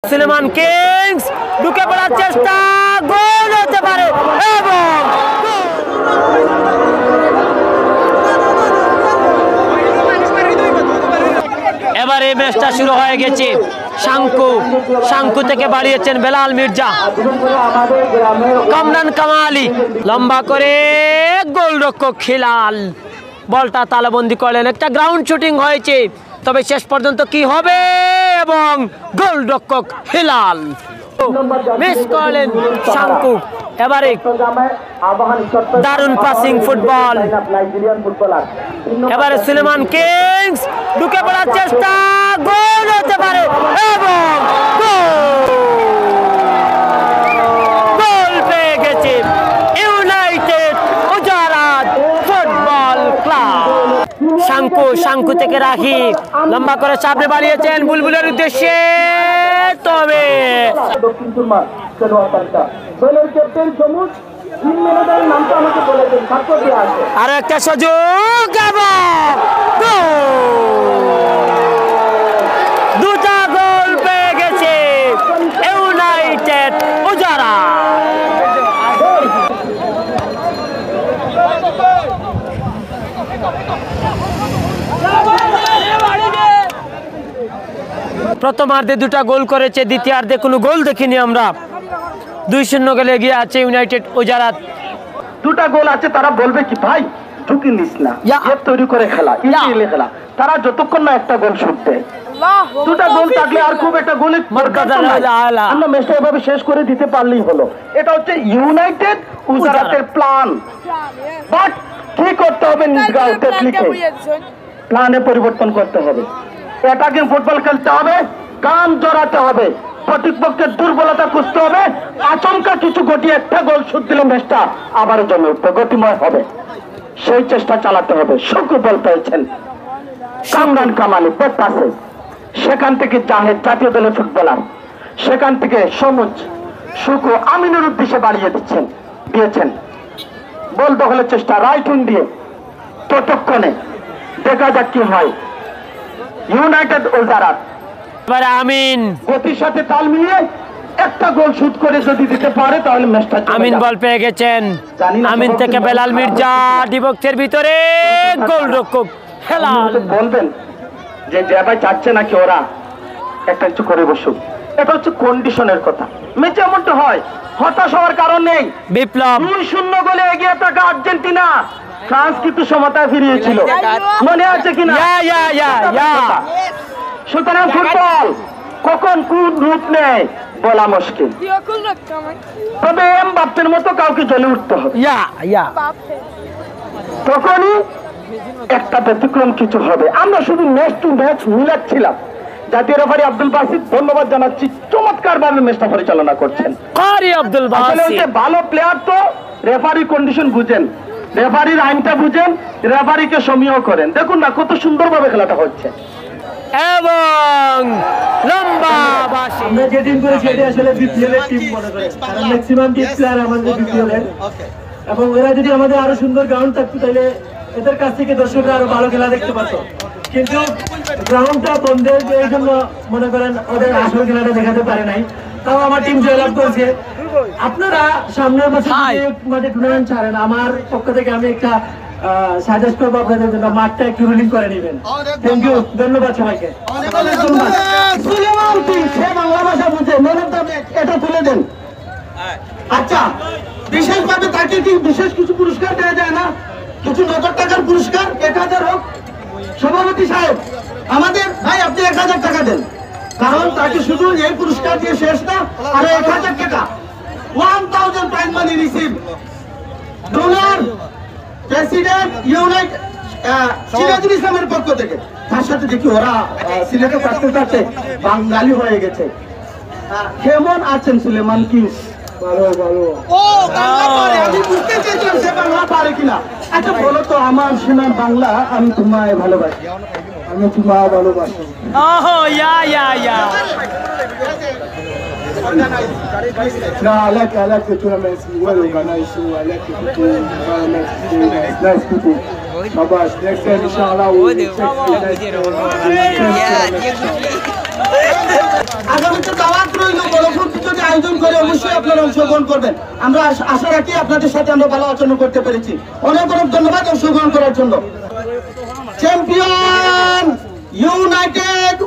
Sulaiman Kings ঢুকে পড়ার চেষ্টা, গোল হতে পারে এবং এবার এই ম্যাচটা শুরু হয়ে গেছে। শাঙ্কু থেকে বাড়িয়েছেন বেলাল মির্জা, কামরান কামালি লম্বা করে গোলরক্ষক খিলাল বলটা তালাবন্দি করলেন। একটা গ্রাউন্ড শুটিং হয়েছে, তবে শেষ পর্যন্ত কি হবে এবং গোলরক্ষক হিলাল মিস করলেন শাঙ্কু। এবারে দারুণ পাসিং ফুটবল, এবারে সুলেমান কিংস ঢুকে পড়ার চেষ্টা, গোল হতে পারে এবং গোল পেয়ে গেছে ইউনাইটেড উজারাত ফুটবল ক্লাব। শাঙ্কু থেকে রাখি লম্বা করে সামনে বাড়িয়েছেন বুলবুলের উদ্দেশ্যে, তবে আর একটা সুযোগ দুটা গোল পেয়ে গেছে ইউনাইটেড উজারা। প্রথমার্ধে দুটা গোল করেছে, দ্বিতীয়ার্ধে কোনো গোল দেখিনি আমরা। 2-0 গোলে এগিয়ে আছে ইউনাইটেড উজারাত। দুটা গোল আছে, তারা বলবে কি ভাই ঝুঁকি নিস না, তৈরি করে খেলা, খেলা। তারা যতক্ষণ না একটা গোল ছুটতে, দুটা গোল থাকলে আর খুব একটা গোলের আমরা ম্যাচটা এভাবে শেষ করে দিতে পারলেই হলো। এটা হচ্ছে ইউনাইটেড উজারাতের প্ল্যান, বাট কি করতে হবে প্ল্যানে পরিবর্তন করতে হবে। অ্যাটাকিং ফুটবল খেলতে হবে, কান জড়াতে হবে, প্রতিপক্ষের দুর্বলতা খুঁজতে হবে, আচমকা কিছু ঘটিয়ে একটা গোল শুট দিলে ম্যাচটা আবারও জমে উঠবে, গতিময় হবে, সেই চেষ্টা চালাতে হবে। শুকু বল পেয়েছেন কামরান কামালি পাশে, সেখান থেকে জাহেদ জাতীয় দলের ফুটবলার, সেখান থেকে সমুজ শুকু আমিনুর উদ্দেশ্যে বাড়িয়ে দিয়েছেন বল দখলের চেষ্টা রাইট উইং দিয়ে। ততক্ষণে দেখা যাক কি হয়। ইউনাইটেড উজারাত এবারে আমিন গতির সাথে তাল মিলিয়ে একটা গোল শুট করে যদি দিতে পারে তাহলে ম্যাচটা আমিন বল পেয়ে গেছেন। আমিন থেকে বেলাল মির্জা ডিবক্সের ভিতরে গোলরক্ষক হেলাল। বলবেন যে ভাই চাচ্ছে নাকি ওরা একটা কিছু করে বসুক, এটা হচ্ছে কন্ডিশনের কথা। ম্যাচে এমনটা হয়, হতাশ হওয়ার কারণ নেই। বিপ্লব 2-0 গোলে এগিয়ে থাকা আর্জেন্টিনা, ফ্রান্স কিন্তু সমতায় ফিরিয়েছিল, মনে আছে কিনা? সুতরাং ফুটবল কখন কোন রূপ নেয় বলা মুশকিল, তবে এমবাপ্পের মতো কাউকে জ্বলে উঠতে হবে, তখনই একটা ব্যতিক্রম কিছু হবে। আমরা শুধু ম্যাচ টু ম্যাচ মিলাচ্ছিলাম। জাতীয় রেফারি আব্দুল বাসিত ধন্যবাদ জানাচ্ছি, চমৎকার ভাবে ম্যাচটা পরিচালনা করছেন। আব্দুল বাসিত ভালো প্লেয়ার তো রেফারি কন্ডিশন বুঝেন, রেফারির আইনটা বুঝেন, রেফারিকে সমীহ করেন। দেখুন না কত সুন্দরভাবে খেলাটা হচ্ছে এবং লম্বা বাঁশি। আমরা যে টিম করেছি এটা আসলে বিপিএল এর টিম মনে করেন, কারণ ম্যাক্সিমাম টিম প্লেয়ার আমাদের বিপিএল এর, এবং এরা যদি আমাদের আরো সুন্দর গ্রাউন্ড থাকতো তাহলে এদের কাছ থেকে দর্শকরা আরো ভালো খেলা দেখতে পারতো। কিন্তু গ্রাউন্ডটা বন্ধের এই জন্য মনে করেন ওদের আসল খেলাটা দেখাতে পারে নাই। তাও আমার টিম জয়লাভ করছে। আপনারা সামনের বছর মাঠে টুর্নামেন্ট ছাড়েন, আমার পক্ষ থেকে আমি একটা সাজেস্ট করবো আপনাদের জন্য মাঠটা একটু রুলিং করে নেবেন। থ্যাংক ইউ, ধন্যবাদ সবাইকে। বাংলা ভাষা বুঝে এটা তুলে দেন। আচ্ছা, বিশেষভাবে তাকে কি বিশেষ কিছু পুরস্কার দেওয়া যায় না? কিছু নগদ টাকার পুরস্কার 1000 হোক। সভাপতি সাহেব আমাদের ভাই আপনি 1000 টাকা দেন, কারণ তাকে শুধু এই পুরস্কার দিয়ে শেষ না, আর 1000 টাকা 1000 prize money receive. Donor president united Sirajul ইসলামের পক্ষ থেকে। তার সাথে দেখি ওরা সিলেটে থাকতে থাকতে বাঙালি হয়ে গেছে। কেমন আছেন সুলেমান কিংস? আমি বুঝতে চেয়েছিলাম সে বাংলা পারে কিনা। আচ্ছা বলো তো, আমার সোনার বাংলা, আমি তোমায় ভালোবাসি, আমি তোমায় ভালোবাসি। No, I like the tournaments, well organized, so I like the people, nice people. Shabash, next time inshallah we'll check the next আগামীতে দাওয়াত রইল, বড় প্রতিযোগিতা আয়োজন করে অবশ্যই আপনারা অংশগ্রহণ করবেন। আমরা আশা রাখি আপনাদের সাথে আমরা ভালো আচরণ করতে পেরেছি। অনেক অনেক ধন্যবাদ অংশগ্রহণ করার জন্য। Champion United